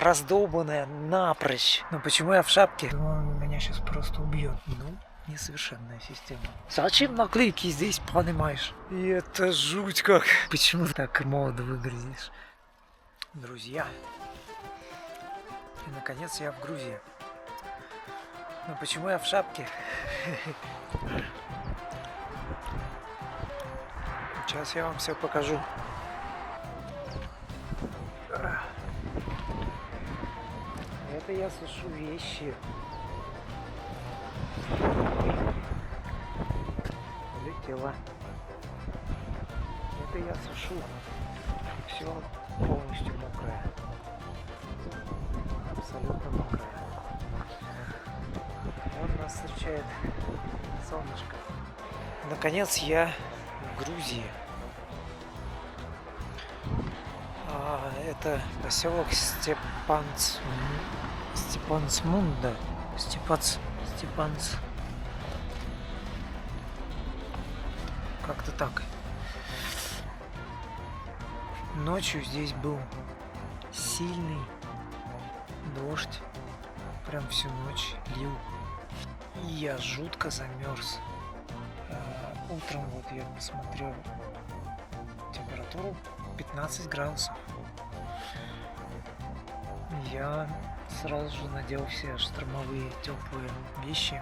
раздолбанная напрочь. Но почему я в шапке? Он меня сейчас просто убьет. Ну, несовершенная система. Зачем наклейки здесь, понимаешь? И это жуть как. Почему так молодо выглядишь? Друзья. И наконец я в Грузии. Но почему я в шапке? Сейчас я вам все покажу. Это я сушу вещи. Улетела. Это я сушу. Все полностью мокрое. Абсолютно мокрое. Вот нас встречает солнышко. Наконец я в Грузии. Это поселок Степансмунда. Как-то так. Ночью здесь был сильный дождь. Прям всю ночь лил. И я жутко замерз. Утром вот я посмотрел температуру 15 градусов. Я сразу же надел все штормовые теплые вещи.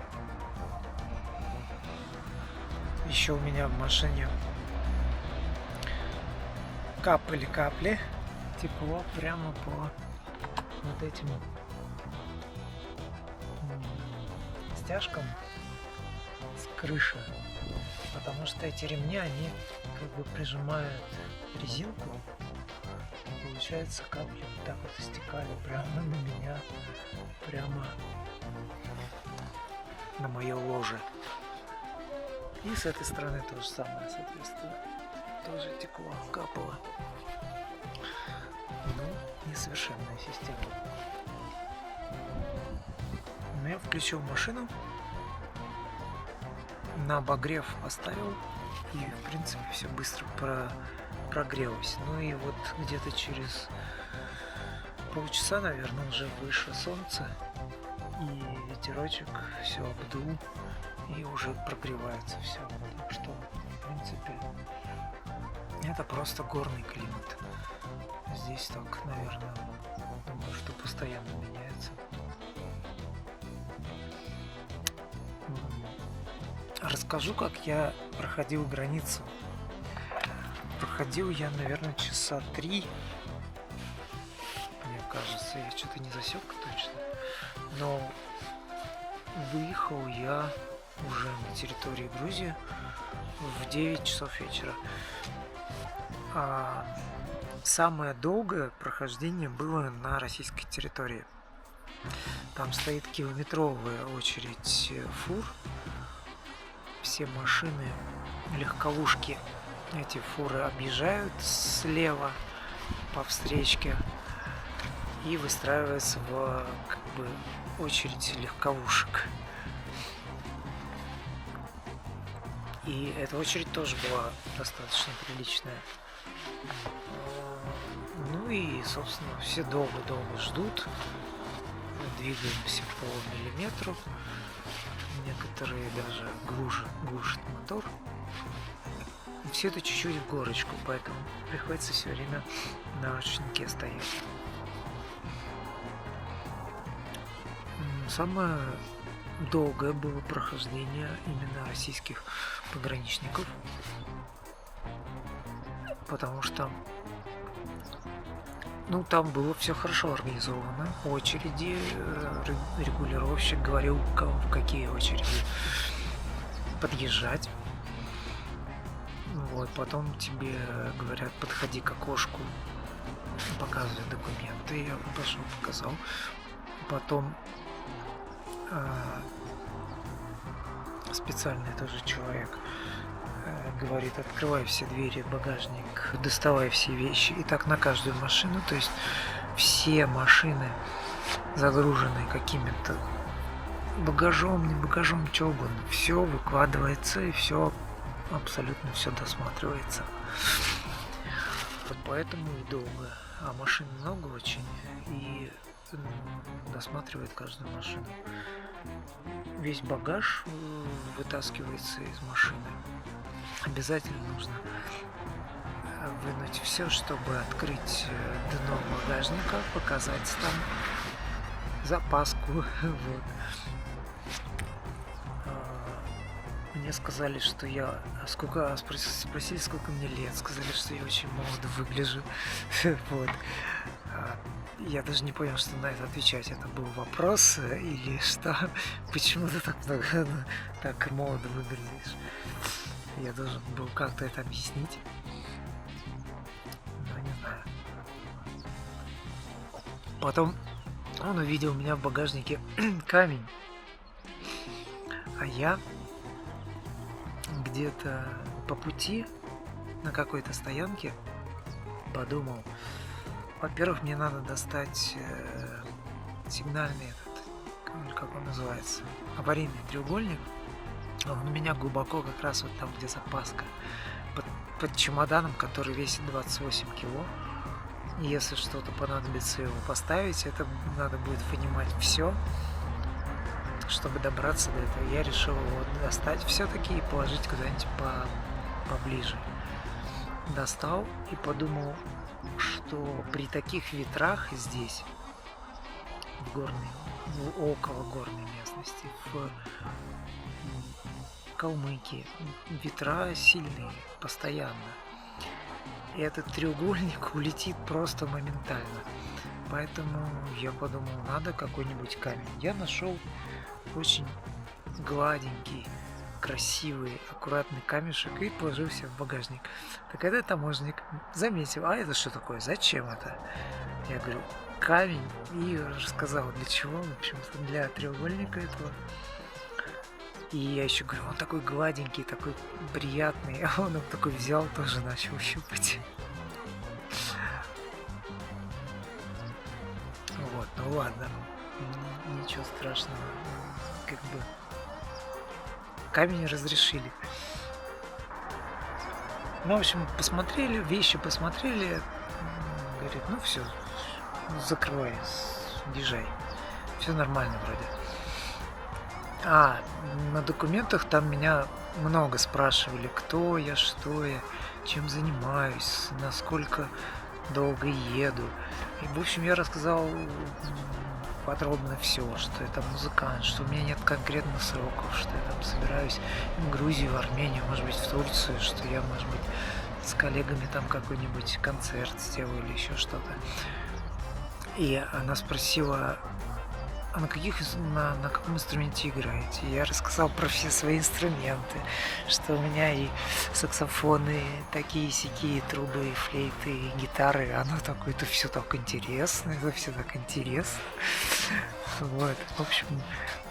Еще у меня в машине капали капли тепло прямо по вот этим стяжкам с крыши, потому что эти ремни, они как бы прижимают резинку. Получается, капли вот так вот стекали прямо на меня, прямо на мое ложе. И с этой стороны то же самое, соответственно, тоже текло, капало. Ну, несовершенная система. Но я включил машину, на обогрев поставил, и в принципе все быстро прогрелось. Ну и вот где-то через полчаса, наверное, уже выше солнце, и ветерочек все обдул, и уже прогревается все. Так что, в принципе, это просто горный климат. Здесь так, наверное, думаю, что постоянно меняется. Расскажу, как я проходил границу. Проходил я, наверное, часа 3. Мне кажется, я что-то не засек точно. Но выехал я уже на территории Грузии в 9 часов вечера. А самое долгое прохождение было на российской территории. Там стоит километровая очередь фур. Все машины, легковушки, эти фуры объезжают слева по встречке и выстраиваются в как бы очередь легковушек. И эта очередь тоже была достаточно приличная. Ну и, собственно, все долго-долго ждут. Двигаемся по миллиметру. Некоторые даже глушат мотор. Все это чуть-чуть в горочку, поэтому приходится все время на ручнике стоять. Самое долгое было прохождение именно российских пограничников, потому что там было все хорошо организовано. Очереди, регулировщик говорил, в какие очереди подъезжать. Вот, потом тебе говорят, подходи к окошку, показывай документы. Я пошел, показал. Потом специальный тоже человек говорит, открывай все двери, багажник, доставай все вещи. И так на каждую машину. То есть все машины загружены какими-то багажом, не багажом, что угодно. Все выкладывается и все, абсолютно все досматривается. Вот поэтому и долго. А машин много очень. И досматривает каждую машину. Весь багаж вытаскивается из машины. Обязательно нужно вынуть все, чтобы открыть дно багажника, показать там запаску. Вот. Мне сказали, что я... Спросили, сколько мне лет. Сказали, что я очень молодо выгляжу. Вот. Я даже не понял, что на это отвечать. Это был вопрос или что? Почему ты так молодо выглядишь? Я должен был как-то это объяснить. Но не знаю. Потом он увидел у меня в багажнике камень. А я где-то по пути на какой-то стоянке подумал, во-первых, мне надо достать сигнальный как он называется, аварийный треугольник. Он у меня глубоко как раз вот там, где запаска, под чемоданом, который весит 28 кило. И если что-то понадобится его поставить, это надо будет вынимать все, чтобы добраться до этого. Я решил его достать все-таки и положить куда-нибудь поближе. Достал и подумал, что при таких ветрах здесь, около горной местности, в Калмыкии, ветра сильные, постоянно. И этот треугольник улетит просто моментально. Поэтому я подумал, надо какой-нибудь камень. Я нашел очень гладенький, красивый, аккуратный камешек и положил себе в багажник. Так этот таможенник заметил, а это что такое, зачем это? Я говорю, камень, и рассказал, для чего, в общем-то, для треугольника этого. И я еще говорю, он такой гладенький, такой приятный, а он такой взял, тоже начал щупать. Вот, ну ладно, ничего страшного, как бы камень разрешили. Ну, в общем, посмотрели, вещи посмотрели, говорит, ну все, закрывай, езжай, все нормально вроде. А на документах там меня много спрашивали, кто я, что я, чем занимаюсь, насколько долго еду. И, в общем, я рассказал подробно все, что я там музыкант, что у меня нет конкретных сроков, что я там собираюсь в Грузию, в Армению, может быть, в Турцию, что я, может быть, с коллегами там какой-нибудь концерт сделаю или еще что-то. И она спросила, а на каком инструменте играете? Я рассказал про все свои инструменты, что у меня и саксофоны, такие-сякие, трубы, флейты, гитары. Оно такое, это все так интересно, это все так интересно. Вот, в общем,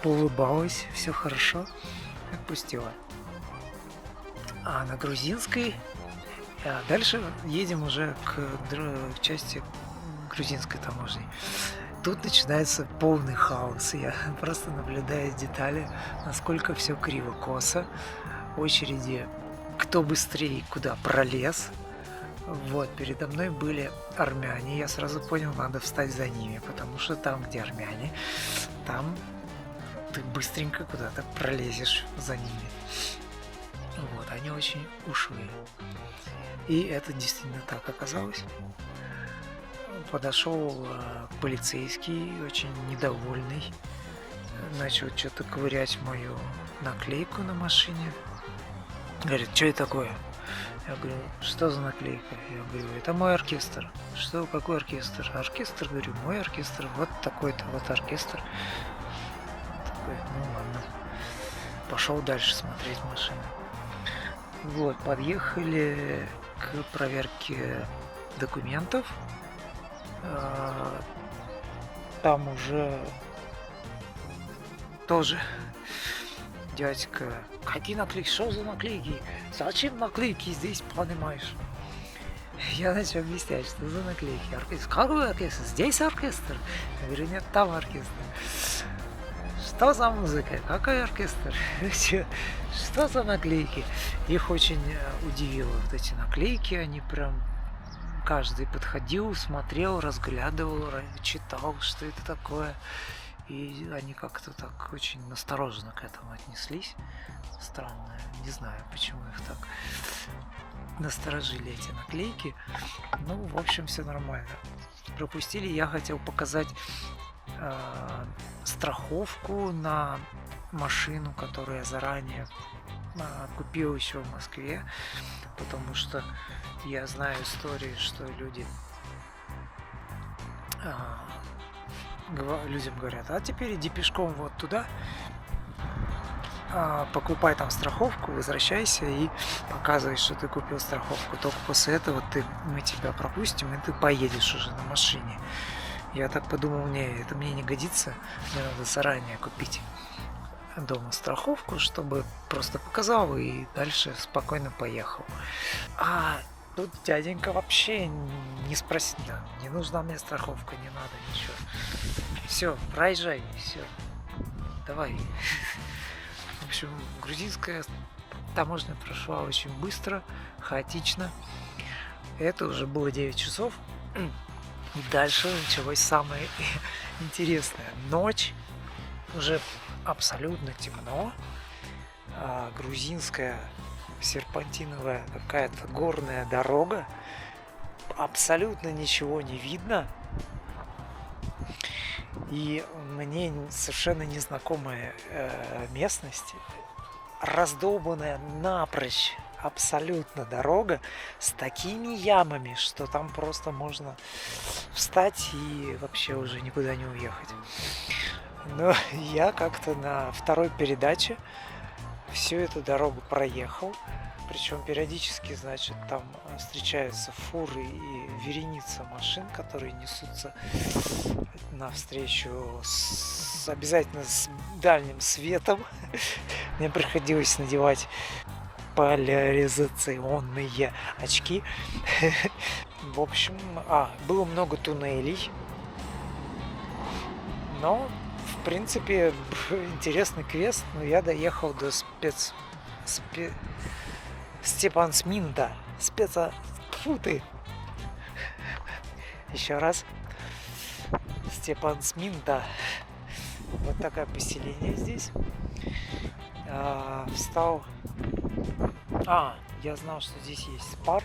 поулыбалась, все хорошо, отпустила. А на грузинской, дальше едем уже к части грузинской таможни. Тут начинается полный хаос. Я просто наблюдаю детали, насколько все криво-косо. Очереди, кто быстрее куда пролез. Вот, передо мной были армяне. Я сразу понял, надо встать за ними, потому что там, где армяне, там ты быстренько куда-то пролезешь за ними. Вот, они очень ушлые. И это действительно так оказалось. Подошел полицейский, очень недовольный, начал что-то ковырять мою наклейку на машине. Говорит, что это такое? Я говорю, что за наклейка? Я говорю, это мой оркестр. Что, какой оркестр? Оркестр, говорю, мой оркестр, вот такой-то, вот оркестр. Такой, ну ладно. Пошел дальше смотреть машину. Вот, подъехали к проверке документов. Там уже тоже дядька, какие наклейки, что за наклейки, зачем наклейки здесь, понимаешь? Я начал объяснять, что за наклейки. Оркестр, какой оркестр? Здесь оркестр? Я говорю, нет, там оркестр. Что за музыка? Какой оркестр? Что за наклейки? Их очень удивило вот эти наклейки, они прям каждый подходил, смотрел, разглядывал, читал, что это такое. И они как-то так очень настороженно к этому отнеслись. Странно, не знаю, почему их так насторожили эти наклейки. Ну, в общем, все нормально. Пропустили. Я хотел показать страховку на машину, которую я заранее купил еще в Москве, потому что я знаю истории, что людям говорят: а теперь иди пешком вот туда, покупай там страховку, возвращайся и показывай, что ты купил страховку. Только после этого мы тебя пропустим, и ты поедешь уже на машине. Я так подумал, это мне не годится, мне надо заранее купить дома страховку, чтобы просто показал и дальше спокойно поехал. А тут дяденька вообще не спросил, не нужна мне страховка, не надо ничего. Все, проезжай, все, давай. В общем, грузинская таможня прошла очень быстро, хаотично. Это уже было 9 часов. И дальше началось самое интересное. Ночь, уже абсолютно темно. Грузинская серпантиновая какая-то горная дорога. Абсолютно ничего не видно. И мне совершенно незнакомая местность, раздолбанная напрочь абсолютно дорога с такими ямами, что там просто можно встать и вообще уже никуда не уехать. Но я как-то на второй передаче всю эту дорогу проехал. Причем периодически, значит, там встречаются фуры и вереница машин, которые несутся навстречу обязательно с дальним светом. Мне приходилось надевать поляризационные очки. В общем, было много туннелей. Но, в принципе, интересный квест. Но я доехал до Степансминда. Фу ты. Еще раз. Степансминда. Вот такое поселение здесь. Встал. Я знал, что здесь есть спар.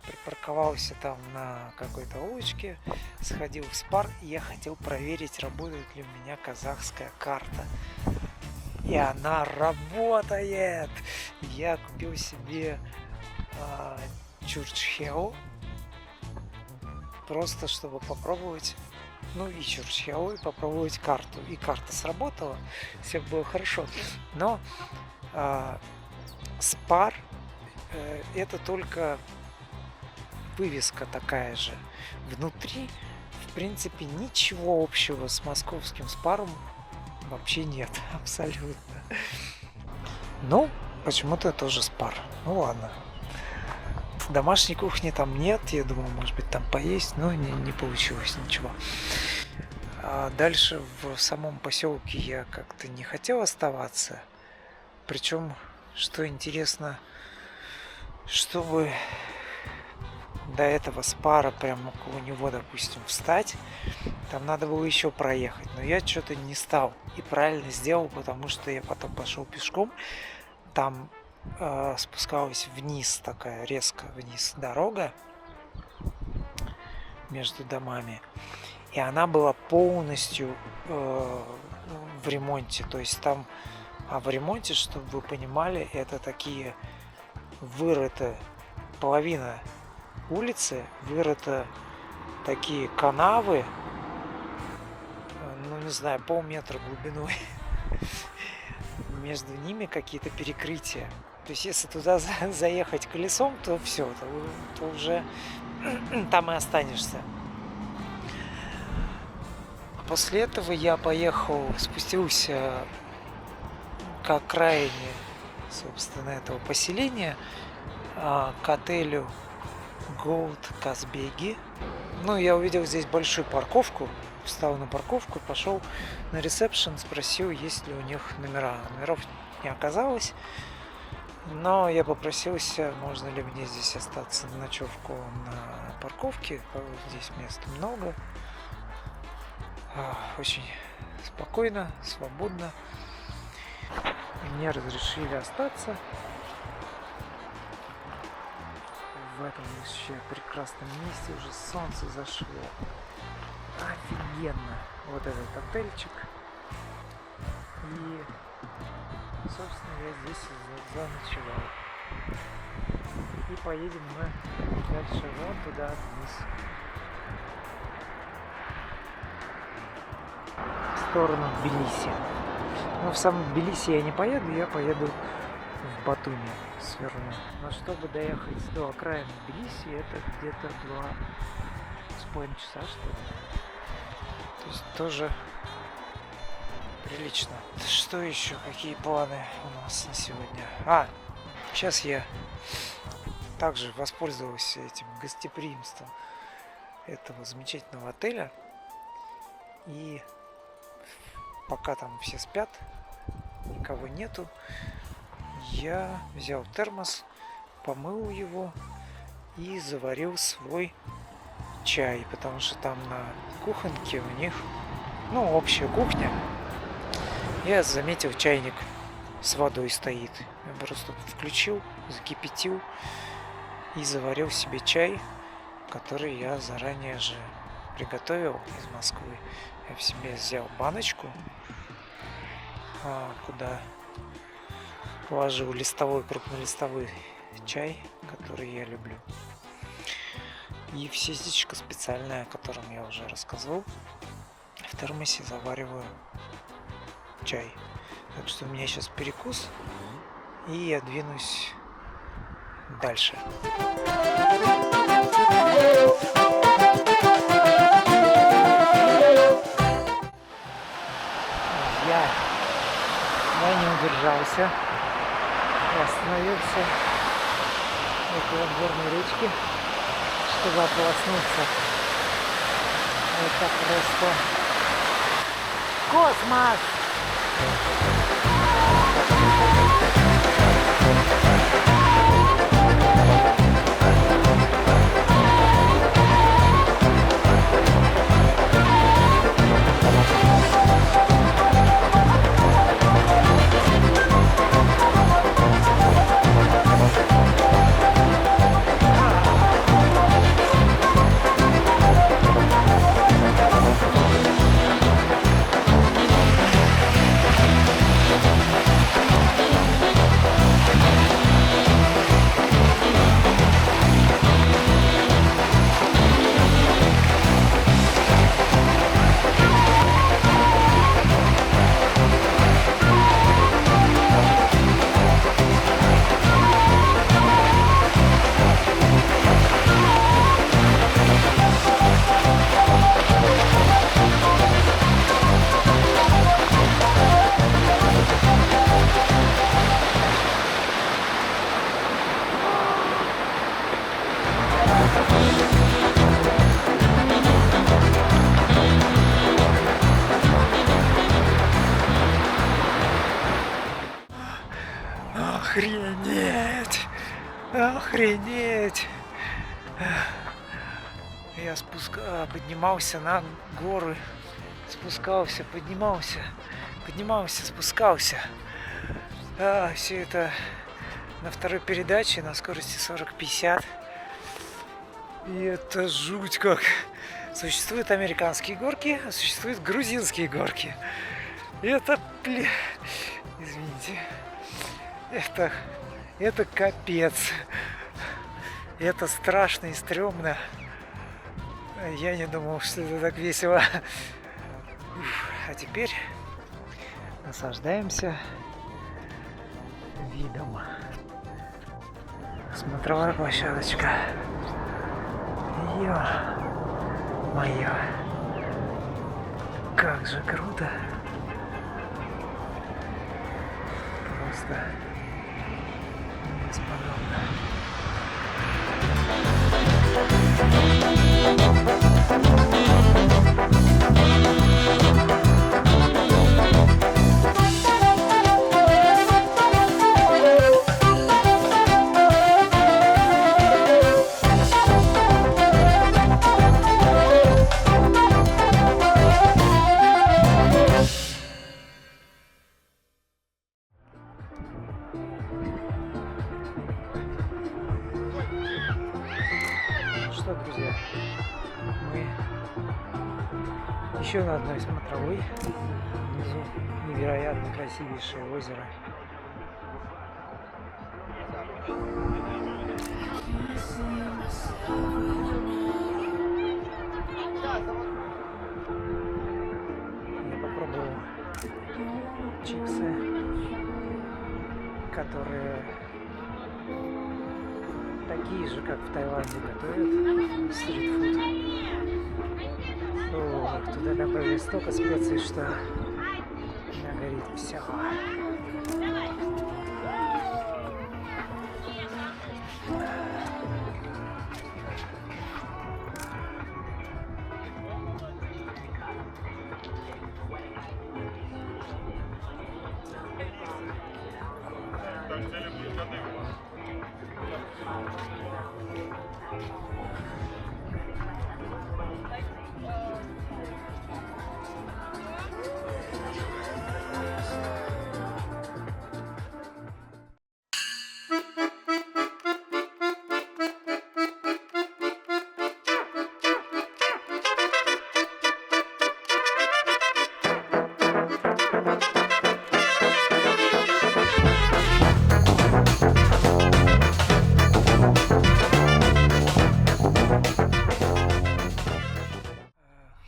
Припарковался там на какой-то улочке. Сходил в спар. И я хотел проверить, работает ли у меня казахская карта. И она работает. Я купил себе Чурчхел. Просто чтобы попробовать. И Чурчхел, и попробовать карту. И карта сработала. Все было хорошо. Но спар это только вывеска такая же. Внутри, в принципе, ничего общего с московским спаром вообще нет, абсолютно. Почему-то тоже спар. Ладно. Домашней кухни там нет. Я думал, может быть, там поесть, но не получилось ничего. Дальше в самом поселке я как-то не хотел оставаться. Причем, что интересно, чтобы до этого спара прямо около него, допустим, встать, там надо было еще проехать. Но я что-то не стал. И правильно сделал, потому что я потом пошел пешком. Там спускалась вниз, такая резко вниз дорога между домами. И она была полностью в ремонте. То есть там, в ремонте, чтобы вы понимали, это такие вырыты, половина улицы вырыты такие канавы, не знаю, полметра глубиной. Между ними какие-то перекрытия. То есть если туда заехать колесом, то все, то уже там и останешься. После этого я спустился к окраине, собственно, этого поселения, к отелю Gold Казбеги. Я увидел здесь большую парковку, встал на парковку, пошел на ресепшн, спросил, есть ли у них номера. Номеров не оказалось. Но я попросился, можно ли мне здесь остаться на ночевку на парковке. Здесь места много. Очень спокойно, свободно. И мне разрешили остаться в этом вообще прекрасном месте. Уже солнце зашло. Офигенно. Вот этот отельчик. И, собственно, я здесь заночевал. И поедем мы дальше вон туда вниз. В сторону Тбилиси. Но в сам Тбилиси я не поеду, я поеду в Батуми, сверну. Но чтобы доехать до окраины Тбилиси, это где-то 2,5 часа, что ли. То есть тоже прилично. Что еще? Какие планы у нас на сегодня? Сейчас я также воспользовался этим гостеприимством этого замечательного отеля. И пока там все спят, никого нету, я взял термос, помыл его и заварил свой чай, потому что там на кухоньке у них, общая кухня. Я заметил, чайник с водой стоит. Я просто включил, закипятил и заварил себе чай, который я заранее же приготовил из Москвы. Я в себе взял баночку, куда положил крупнолистовой чай, который я люблю. И в ситечко специальное, о котором я уже рассказывал, в термосе завариваю чай. Так что у меня сейчас перекус, и я двинусь дальше. Я не удержался и остановился около горной речки, чтобы ополоснуться. Это просто космос! Охренеть! Охренеть! Я поднимался на горы, спускался, поднимался, спускался. Все это на второй передаче на скорости 40-50. И это жуть как. Существуют американские горки, а существуют грузинские горки. И это, извините, это капец. Это страшно и стрёмно. Я не думал, что это так весело. А теперь наслаждаемся видом. Смотровая площадочка. Ё-моё. Как же круто. Просто бесподобно. Еще на одной смотровой. Внизу невероятно красивейшее озеро. Я попробовал чипсы, которые такие же, как в Таиланде готовят, стритфуд. Ох, туда добавили столько специй, что нагорит все.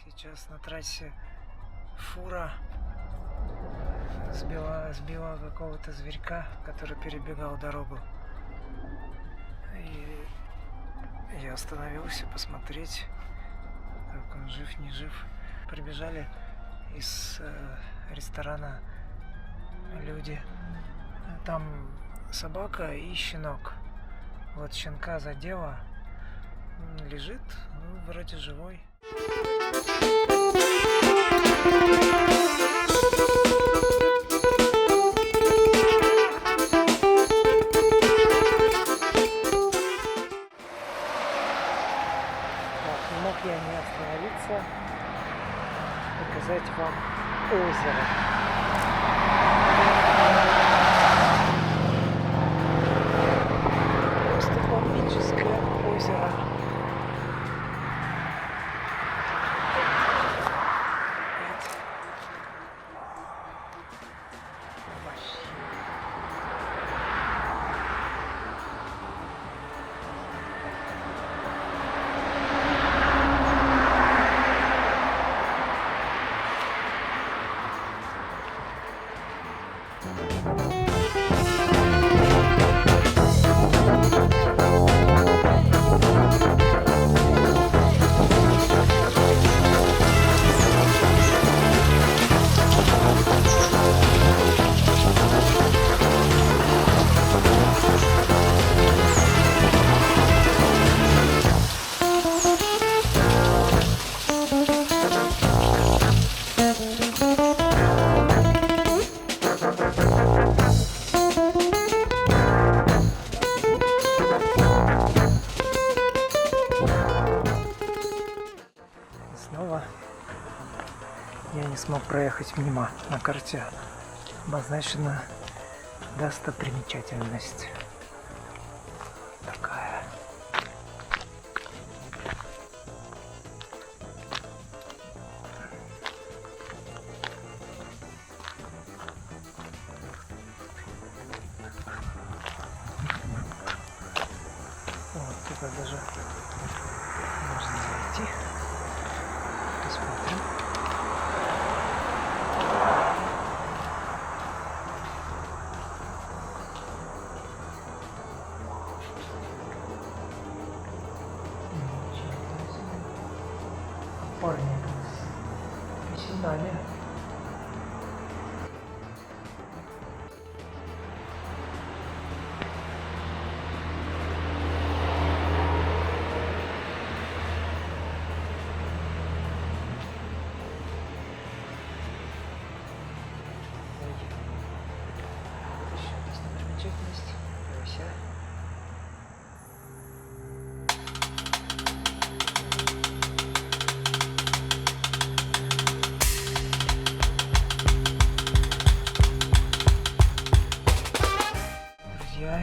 Сейчас на трассе фура сбила какого-то зверька, который перебегал дорогу. И я остановился посмотреть, как он жив, не жив. Прибежали из ресторана люди. Там собака и щенок. Вот щенка задело, лежит, ну, вроде живой. Так, не мог я не остановиться, показать вам озеро. Просто бомбическое озеро. Снова я не смог проехать мимо. На карте обозначена достопримечательность. Такая. Вот туда даже можно зайти. Посмотрим. Парни приседали.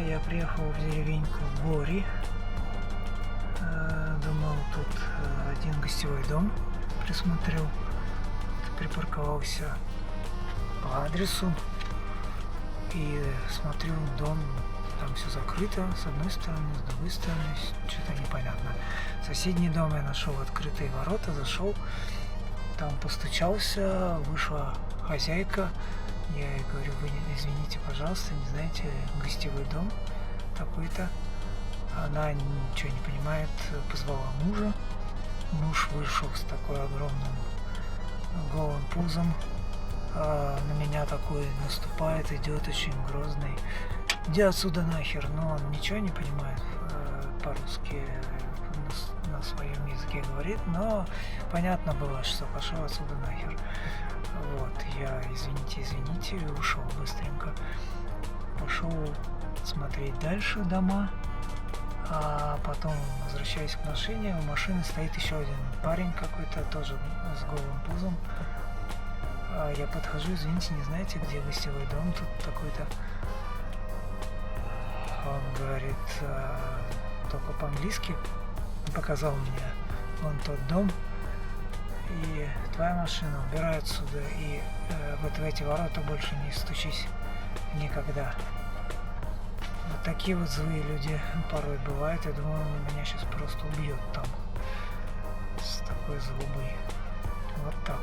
Я приехал в деревеньку Гори. Думал, тут один гостевой дом присмотрел. припарковался по адресу и смотрю, дом, там все закрыто, с одной стороны, с другой стороны, что-то непонятно. Соседний дом я нашел открытые ворота, зашел, там постучался, вышла хозяйка. Я ей говорю: вы извините, пожалуйста, не знаете, гостевой дом такой-то. Она ничего не понимает, позвала мужа. Муж вышел с такой огромным голым пузом, на меня такой наступает, идет очень грозный. Иди отсюда нахер. Но он ничего не понимает по-русски, на своем языке говорит, но понятно было, что пошел отсюда нахер. Вот, я извините, и ушел быстренько. Пошел смотреть дальше дома, а потом возвращаюсь к машине. У машины стоит еще один парень какой-то, тоже с голым пузом. Я подхожу: извините, не знаете, где гостевой дом тут такой-то? Он говорит только по-английски, показал мне вон тот дом, и твоя машина, убирай отсюда, и вот в эти ворота больше не стучись никогда. Вот такие вот злые люди порой бывают. Я думаю, он меня сейчас просто убьет там с такой злобой. Вот так.